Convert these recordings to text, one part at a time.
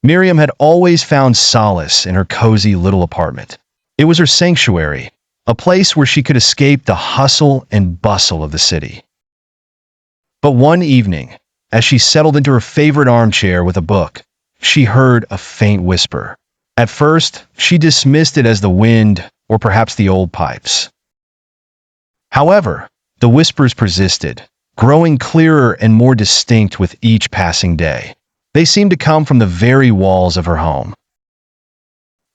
Miriam had always found solace in her cozy little apartment. It was her sanctuary, a place where she could escape the hustle and bustle of the city. But one evening, as she settled into her favorite armchair with a book, she heard a faint whisper. At first, she dismissed it as the wind or perhaps the old pipes. However, the whispers persisted, growing clearer and more distinct with each passing day. They seemed to come from the very walls of her home.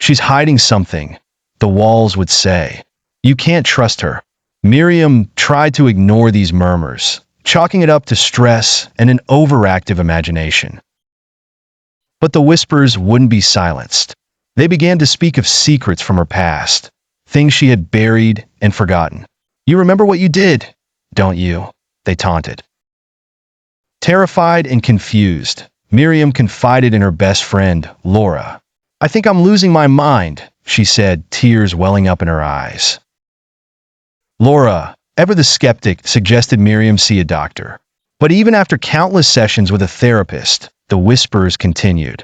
"She's hiding something," the walls would say. "You can't trust her." Miriam tried to ignore these murmurs, chalking it up to stress and an overactive imagination. But the whispers wouldn't be silenced. They began to speak of secrets from her past, things she had buried and forgotten. "You remember what you did, don't you?" they taunted. Terrified and confused, Miriam confided in her best friend, Laura. "I think I'm losing my mind," she said, tears welling up in her eyes. Laura, ever the skeptic, suggested Miriam see a doctor. But even after countless sessions with a therapist, the whispers continued.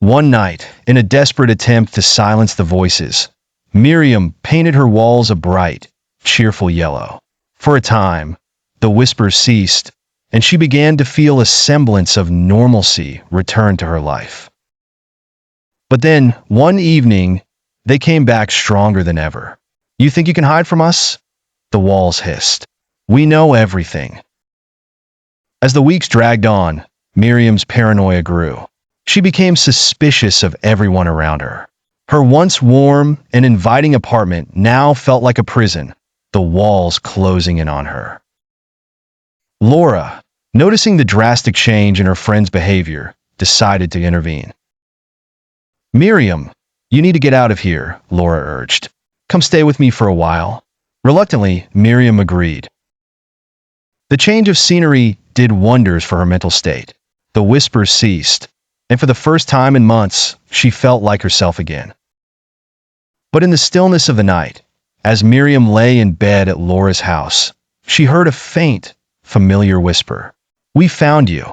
One night, in a desperate attempt to silence the voices, Miriam painted her walls a bright, cheerful yellow. For a time, the whispers ceased, and she began to feel a semblance of normalcy return to her life. But then, one evening, they came back stronger than ever. "You think you can hide from us?" the walls hissed. "We know everything." As the weeks dragged on, Miriam's paranoia grew. She became suspicious of everyone around her. Her once warm and inviting apartment now felt like a prison, the walls closing in on her. Laura, noticing the drastic change in her friend's behavior, decided to intervene. "Miriam, you need to get out of here," Laura urged. "Come stay with me for a while." Reluctantly, Miriam agreed. The change of scenery did wonders for her mental state. The whispers ceased, and for the first time in months, she felt like herself again. But in the stillness of the night, as Miriam lay in bed at Laura's house, she heard a faint, familiar whisper. "We found you."